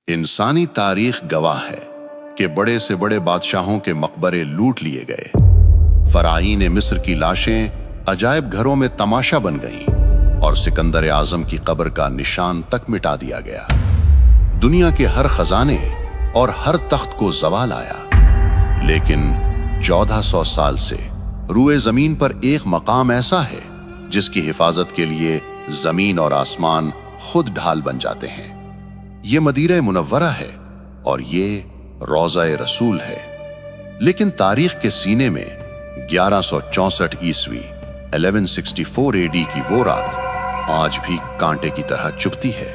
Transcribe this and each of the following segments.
इंसानी तारीख गवाह है कि बड़े से बड़े बादशाहों के मकबरे लूट लिए गए। फराईन मिस्र की लाशें अजायब घरों में तमाशा बन गईं और सिकंदर आजम की कब्र का निशान तक मिटा दिया गया। दुनिया के हर खजाने और हर तख्त को जवाल आया, लेकिन 1400 साल से रूए जमीन पर एक मकाम ऐसा है जिसकी हिफाजत के लिए जमीन और आसमान खुद ढाल बन जाते हैं। ये मदीना मुनव्वरा है और ये रोज़ा रसूल है। लेकिन तारीख के सीने में 1164 ईस्वी 1164 AD की वो रात आज भी कांटे की तरह चुभती है,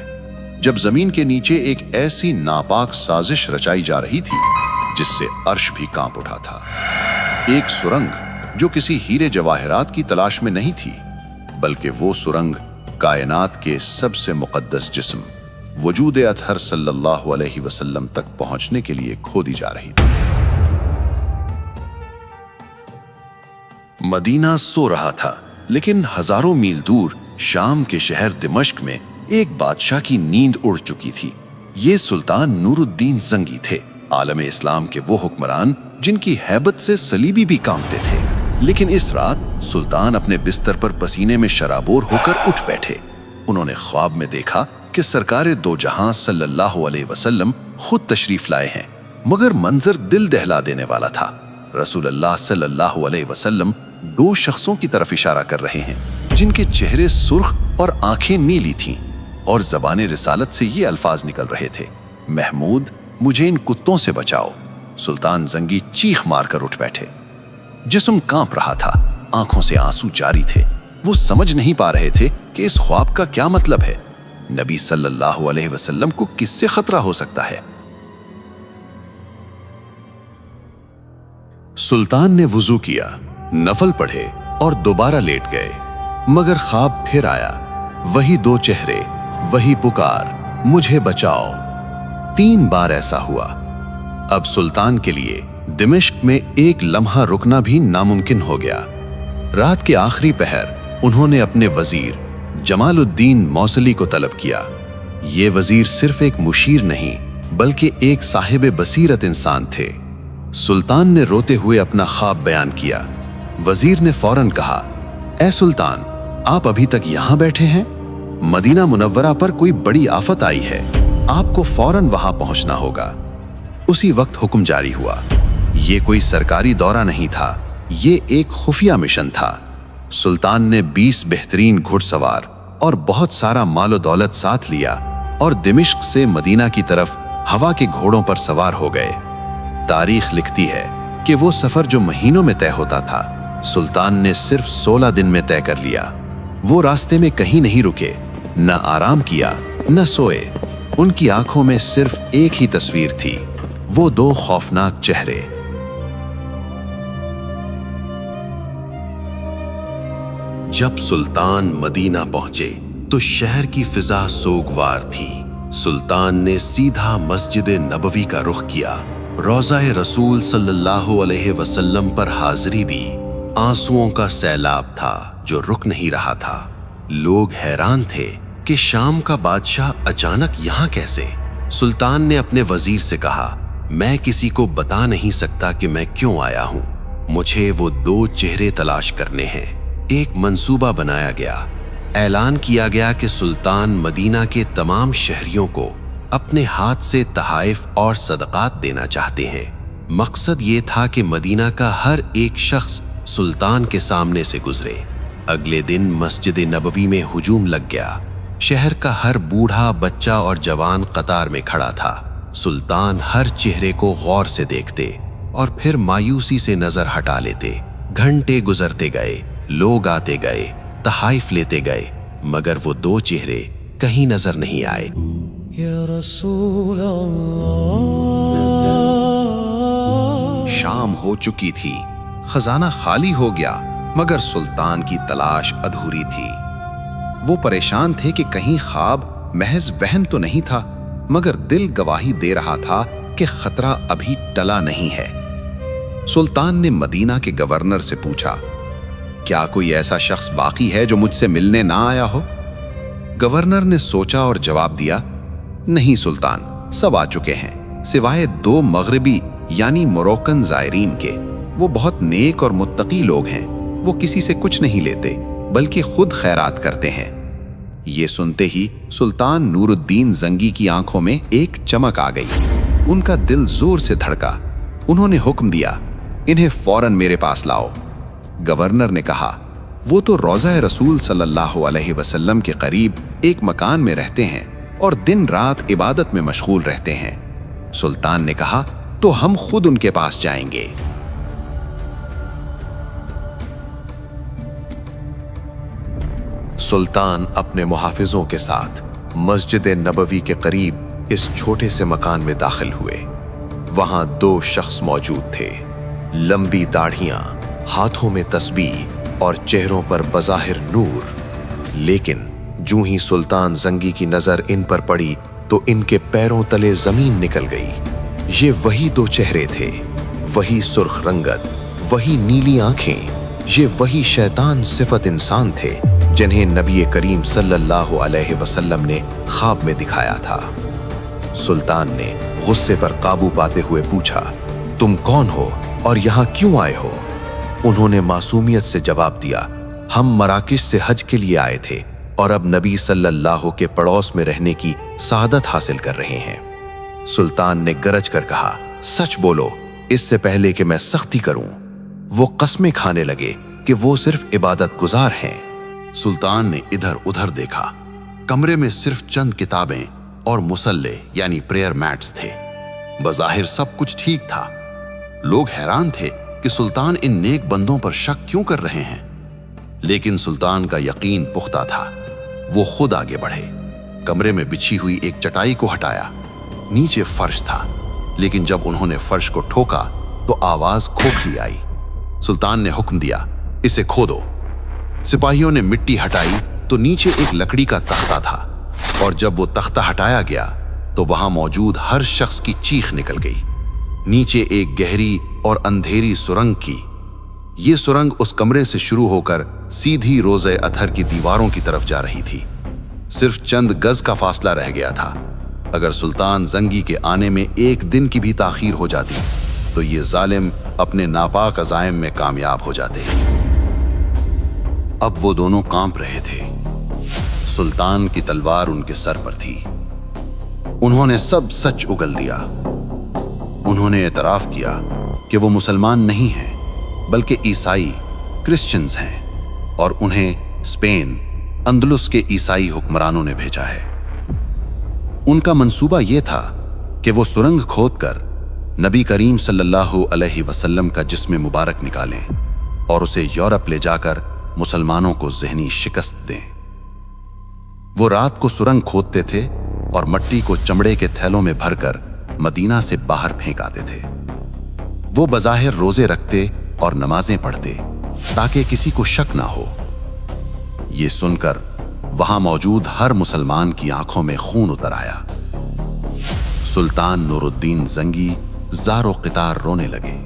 जब जमीन के नीचे एक ऐसी नापाक साजिश रचाई जा रही थी जिससे अर्श भी कांप उठा था। एक सुरंग जो किसी हीरे जवाहरात की तलाश में नहीं थी, बल्कि वो सुरंग कायनात के सबसे मुकद्दस जिस्म वजूद अतहर सल्लल्लाहु अलैहि वसल्लम तक पहुंचने के लिए खोदी जा रही थी। मदीना सो रहा था, लेकिन हजारों मील दूर शाम के शहर दिमश्क में एक बादशाह की नींद उड़ चुकी थी। ये सुल्तान नूरुद्दीन जंगी थे, आलम इस्लाम के वो हुक्मरान जिनकी हैबत से सलीबी भी कांपते थे। लेकिन इस रात सुल्तान अपने बिस्तर पर पसीने में शराबोर होकर उठ बैठे। उन्होंने ख्वाब में देखा कि सरकारे दो जहां सल्लल्लाहु अलैहि वसल्लम खुद तशरीफ लाए हैं, मगर मंजर दिल दहला देने वाला था। रसूलुल्लाह सल्लल्लाहु अलैहि वसल्लम दो शख्सों की तरफ इशारा कर रहे हैं जिनके चेहरे सुर्ख और आंखें नीली थीं, और ज़बाने रिसालत से ये अल्फाज निकल रहे थे, महमूद मुझे इन कुत्तों से बचाओ। सुल्तान जंगी चीख मारकर उठ बैठे। जिस्म कांप रहा था, आंखों से आंसू जारी थे। वो समझ नहीं पा रहे थे कि इस ख्वाब का क्या मतलब है। नबी सल्लल्लाहु अलैहि वसल्लम को किससे खतरा हो सकता है? सुल्तान ने वुजू किया, नफल पढ़े और दोबारा लेट गए, मगर ख्वाब फिर आया। वही दो चेहरे, वही पुकार, मुझे बचाओ। 3 बार ऐसा हुआ। अब सुल्तान के लिए दिमश्क में एक लम्हा रुकना भी नामुमकिन हो गया। रात के आखिरी पहर उन्होंने अपने वजीर जमालुद्दीन मौसली को तलब किया। ये वजीर सिर्फ एक मुशीर नहीं, बल्कि एक साहिब बसीरत इंसान थे। सुल्तान ने रोते हुए अपना ख्वाब बयान किया। वजीर ने फौरन कहा, ए सुल्तान, आप अभी तक यहाँ बैठे हैं? मदीना मुनव्वरा पर कोई बड़ी आफत आई है, आपको फौरन वहां पहुंचना होगा। उसी वक्त हुक्म जारी हुआ। ये कोई सरकारी दौरा नहीं था, ये एक खुफिया मिशन था। सुल्तान ने 20 बेहतरीन घुड़सवार और बहुत सारा मालो दौलत साथ लिया और दिमिश्क से मदीना की तरफ हवा के घोड़ों पर सवार हो गए। तारीख लिखती है कि वो सफर जो महीनों में तय होता था, सुल्तान ने सिर्फ 16 दिन में तय कर लिया। वो रास्ते में कहीं नहीं रुके, न आराम किया, न सोए। उनकी आंखों में सिर्फ एक ही तस्वीर थी, वो 2 खौफनाक चेहरे। जब सुल्तान मदीना पहुंचे तो शहर की फिजा सोगवार थी। सुल्तान ने सीधा मस्जिद नबवी का रुख किया, रोज़ा रसूल सल्लल्लाहु अलैहि वसल्लम पर हाजिरी दी। आंसुओं का सैलाब था जो रुक नहीं रहा था। लोग हैरान थे कि शाम का बादशाह अचानक यहाँ कैसे? सुल्तान ने अपने वजीर से कहा, मैं किसी को बता नहीं सकता कि मैं क्यों आया हूँ। मुझे वो 2 चेहरे तलाश करने हैं। एक मंसूबा बनाया गया। ऐलान किया गया कि सुल्तान मदीना के तमाम शहरियों को अपने हाथ से तहाइफ और सदक़ात देना चाहते हैं। मकसद ये था कि मदीना का हर एक शख्स सुल्तान के सामने से गुजरे। अगले दिन मस्जिद नबवी में हुजूम लग गया। शहर का हर बूढ़ा, बच्चा और जवान कतार में खड़ा था। सुल्तान हर चेहरे को गौर से देखते और फिर मायूसी से नजर हटा लेते। घंटे गुजरते गए, लोग आते गए, तहाइफ लेते गए, मगर वो 2 चेहरे कहीं नजर नहीं आए। या रसूल अल्लाह। शाम हो चुकी थी, खजाना खाली हो गया, मगर सुल्तान की तलाश अधूरी थी। वो परेशान थे कि कहीं ख्वाब महज वहम तो नहीं था, मगर दिल गवाही दे रहा था कि खतरा अभी टला नहीं है। सुल्तान ने मदीना के गवर्नर से पूछा, क्या कोई ऐसा शख्स बाकी है जो मुझसे मिलने ना आया हो? गवर्नर ने सोचा और जवाब दिया, नहीं सुल्तान, सब आ चुके हैं, सिवाय 2 मगरबी यानी मोरक्कन ज़ायरीन के। वो बहुत नेक और मुत्तकी लोग हैं। वो किसी से कुछ नहीं लेते, बल्कि खुद खैरात करते हैं। ये सुनते ही सुल्तान नूरुद्दीन जंगी की आंखों में एक चमक आ गई। उनका दिल जोर से धड़का। उन्होंने हुक्म दिया, इन्हें फौरन मेरे पास लाओ। गवर्नर ने कहा, वो तो रोज़ा रसूल सल्लल्लाहु अलैहि वसल्लम के करीब एक मकान में रहते हैं और दिन रात इबादत में मशगूल रहते हैं। सुल्तान ने कहा, तो हम खुद उनके पास जाएंगे। सुल्तान अपने मुहाफिजों के साथ मस्जिद नबवी के करीब इस छोटे से मकान में दाखिल हुए। वहां 2 शख्स मौजूद थे, लंबी दाढ़ियां, हाथों में तस्बीह और चेहरों पर बज़ाहिर नूर। लेकिन जूं ही सुल्तान जंगी की नजर इन पर पड़ी तो इनके पैरों तले जमीन निकल गई। ये वही 2 चेहरे थे, वही सुर्ख रंगत, वही नीली आंखें, ये वही शैतान सिफत इंसान थे जिन्हें नबी करीम सल्लल्लाहु अलैहि वसल्लम ने ख्वाब में दिखाया था। सुल्तान ने गुस्से पर काबू पाते हुए पूछा, तुम कौन हो और यहाँ क्यों आए हो? उन्होंने मासूमियत से जवाब दिया, हम मराकिश से हज के लिए आए थे और अब नबी सल्लल्लाहु के पड़ोस में रहने की सआदत हासिल कर रहे हैं। सुल्तान ने गरज कर कहा, सच बोलो, इससे पहले कि मैं सख्ती करूं। वो कसमें खाने लगे कि वो सिर्फ इबादत गुजार हैं। सुल्तान ने इधर उधर देखा। कमरे में सिर्फ चंद किताबें और मुसल्ले यानी प्रेयर मैट्स थे। बज़ाहिर सब कुछ ठीक था। लोग हैरान थे कि सुल्तान इन नेक बंदों पर शक क्यों कर रहे हैं, लेकिन सुल्तान का यकीन पुख्ता था। वो खुद आगे बढ़े, कमरे में बिछी हुई एक चटाई को हटाया। नीचे फर्श था, लेकिन जब उन्होंने फर्श को ठोका तो आवाज खोखली आई। सुल्तान ने हुक्म दिया, इसे खोदो। सिपाहियों ने मिट्टी हटाई तो नीचे एक लकड़ी का तख्ता था, और जब वो तख्ता हटाया गया तो वहां मौजूद हर शख्स की चीख निकल गई। नीचे एक गहरी और अंधेरी सुरंग की। ये सुरंग उस कमरे से शुरू होकर सीधी रोज़े अतहर की दीवारों की तरफ जा रही थी। सिर्फ चंद गज का फासला रह गया था। अगर सुल्तान जंगी के आने में एक दिन की भी ताखीर हो जाती तो ये जालिम अपने नापाक अज़ाइम में कामयाब हो जाते। अब वो दोनों कांप रहे थे। सुल्तान की तलवार उनके सर पर थी। उन्होंने सब सच उगल दिया। उन्होंने एतराफ किया कि वो मुसलमान नहीं हैं, बल्कि ईसाई क्रिश्चियंस हैं, और उन्हें स्पेन अंदलुस के ईसाई हुक्मरानों ने भेजा है। उनका मंसूबा यह था कि वो सुरंग खोदकर नबी करीम सल्लल्लाहु अलैहि वसल्लम का जिस्म मुबारक निकालें और उसे यूरोप ले जाकर मुसलमानों को ज़हनी शिकस्त दें। वो रात को सुरंग खोदते थे और मट्टी को चमड़े के थैलों में भरकर मदीना से बाहर फेंक आते थे। वो बज़ाहिर रोजे रखते और नमाजें पढ़ते ताकि किसी को शक ना हो। ये सुनकर वहां मौजूद हर मुसलमान की आंखों में खून उतर आया। सुल्तान नूरुद्दीन जंगी ज़ारो क़ितार रोने लगे।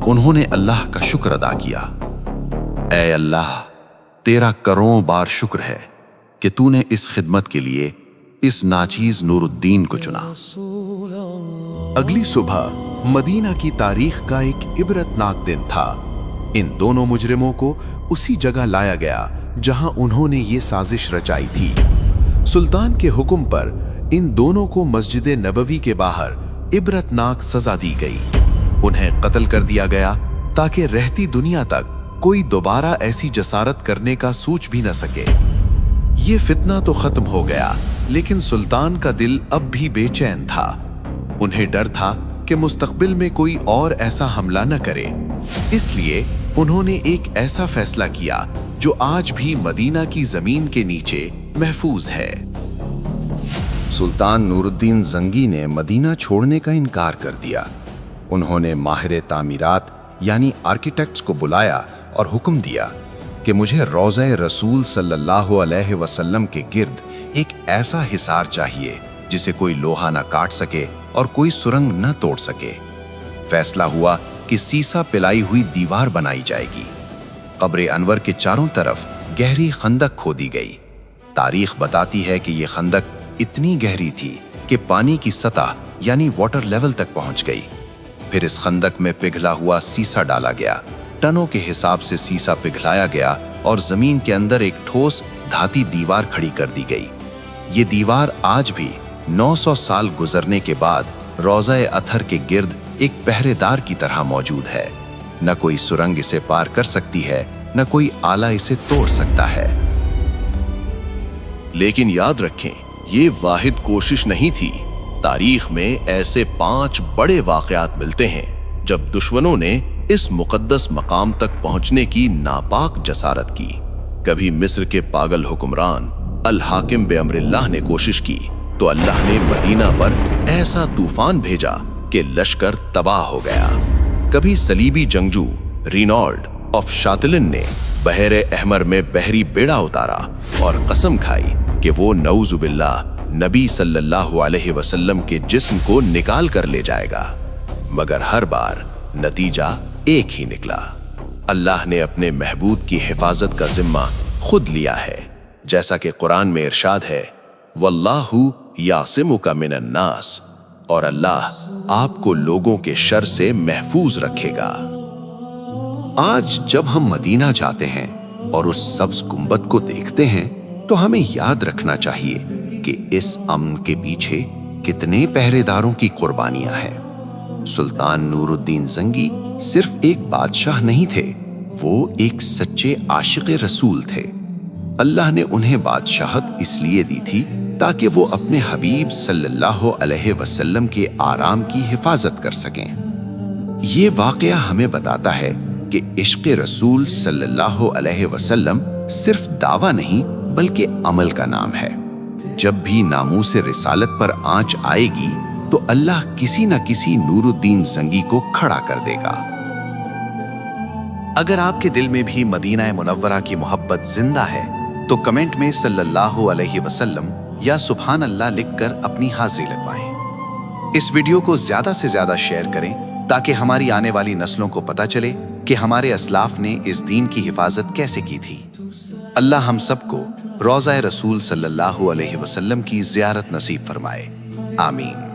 उन्होंने अल्लाह का शुक्र अदा किया। ऐ अल्लाह, तेरा करोड़ों बार शुक्र है कि तूने इस खिदमत के लिए इस नाचीज नूरुद्दीन को चुना। अगली सुबह मदीना की तारीख का एक इबरतनाक दिन था। इन दोनों मुजरिमों को उसी जगह लाया गया जहां उन्होंने ये साजिश रचाई थी। सुल्तान के हुक्म पर इन दोनों को मस्जिद नबवी के बाहर इबरतनाक सजा दी गई। उन्हें कत्ल कर दिया गया ताकि रहती दुनिया तक कोई दोबारा ऐसी जसारत करने का सोच भी न सके। ये फितना तो खत्म हो गया, लेकिन सुल्तान का दिल अब भी बेचैन था। उन्हें डर था कि मुस्तकबिल में कोई और ऐसा हमला न करे। इसलिए उन्होंने एक ऐसा फैसला किया जो आज भी मदीना की जमीन के नीचे महफूज है। सुल्तान नूरुद्दीन जंगी ने मदीना छोड़ने का इनकार कर दिया। उन्होंने माहिर तामीरात यानी आर्किटेक्ट्स को बुलाया और हुक्म दिया कि मुझे रोज़े रसूल सल्लल्लाहु अलैहि वसल्लम के गिर्द एक ऐसा हिसार चाहिए जिसे कोई लोहा न काट सके और कोई सुरंग न तोड़ सके। फैसला हुआ कि सीसा पिलाई हुई दीवार बनाई जाएगी। कब्र अनवर के चारों तरफ गहरी खंदक खोदी गई। तारीख बताती है कि यह खंदक इतनी गहरी थी कि पानी की सतह यानी वाटर लेवल तक पहुंच गई। फिर इस खंदक में पिघला हुआ सीसा डाला गया। टनों के हिसाब से सीसा पिघलाया गया और जमीन के अंदर एक ठोस धाती दीवार खड़ी कर दी गई। ये दीवार आज भी 900 साल गुजरने के बाद रोज़ा-ए अथर के गिर्द एक पहरेदार की तरह मौजूद है। न कोई सुरंग इसे पार कर सकती है, न कोई आला इसे तोड़ सकता है। लेकिन याद रखें, ये वाहिद कोशिश नहीं थी। तारीख में ऐसे 5 बड़े वाकयात मिलते हैं जब दुश्मनों ने इस मुकद्दस मकाम तक पहुंचने की नापाक जसारत की। कभी मिस्र के पागल हुक्मरान अल हाकिम बेअमरिल्लाह ने कोशिश की तो अल्लाह ने मदीना पर ऐसा तूफान भेजा कि लश्कर तबाह हो गया। कभी सलीबी जंगजू रिनॉल्ड ऑफ शातिलिन ने बहरे अहमर में बहरी बेड़ा उतारा और कसम खाई कि वो नऊजुबिल्लाह नबी सल्लल्लाहु अलैहि वसल्लम के जिस्म को निकाल कर ले जाएगा, मगर हर बार नतीजा एक ही निकला। अल्लाह ने अपने महबूब की हिफाजत का जिम्मा खुद लिया है, जैसा कि कुरान में इरशाद है, वल्लाहु यासिमुका मिनन नास, और अल्लाह आपको लोगों के शर से महफूज रखेगा। आज जब हम मदीना जाते हैं और उस सब्ज गुंबद को देखते हैं तो हमें याद रखना चाहिए कि इस अमन के पीछे कितने पहरेदारों की कुर्बानियां हैं। सुल्तान नूरुद्दीन जंगी सिर्फ एक बादशाह नहीं थे, वो एक सच्चे आशिक़ रसूल थे। अल्लाह ने उन्हें बादशाहत इसलिए दी थी ताकि वो अपने हबीब सल्लल्लाहु अलैहि वसल्लम के आराम की हिफाजत कर सकें। ये वाक़या हमें बताता है कि इश्क़ रसूल सल्लल्लाहु अलैहि वसल्लम सिर्फ दावा नहीं बल्कि अमल का नाम है। जब भी नामूस रिसालत पर आंच आएगी तो अल्लाह किसी न किसी नूरुद्दीन जंगी को खड़ा कर देगा। अगर आपके दिल में भी मदीना मुनव्वरा की मोहब्बत जिंदा है तो कमेंट में सल्लल्लाहु अलैहि वसल्लम या सुभान अल्लाह लिखकर अपनी हाजिरी लगवाएं। इस वीडियो को ज्यादा से ज्यादा शेयर करें ताकि हमारी आने वाली नस्लों को पता चले कि हमारे असलाफ ने इस दीन की हिफाजत कैसे की थी। अल्लाह हम सबको रोज़ा-ए रसूल सल्लल्लाहु अलैहि वसल्लम की ज़ियारत नसीब फरमाए। आमीन।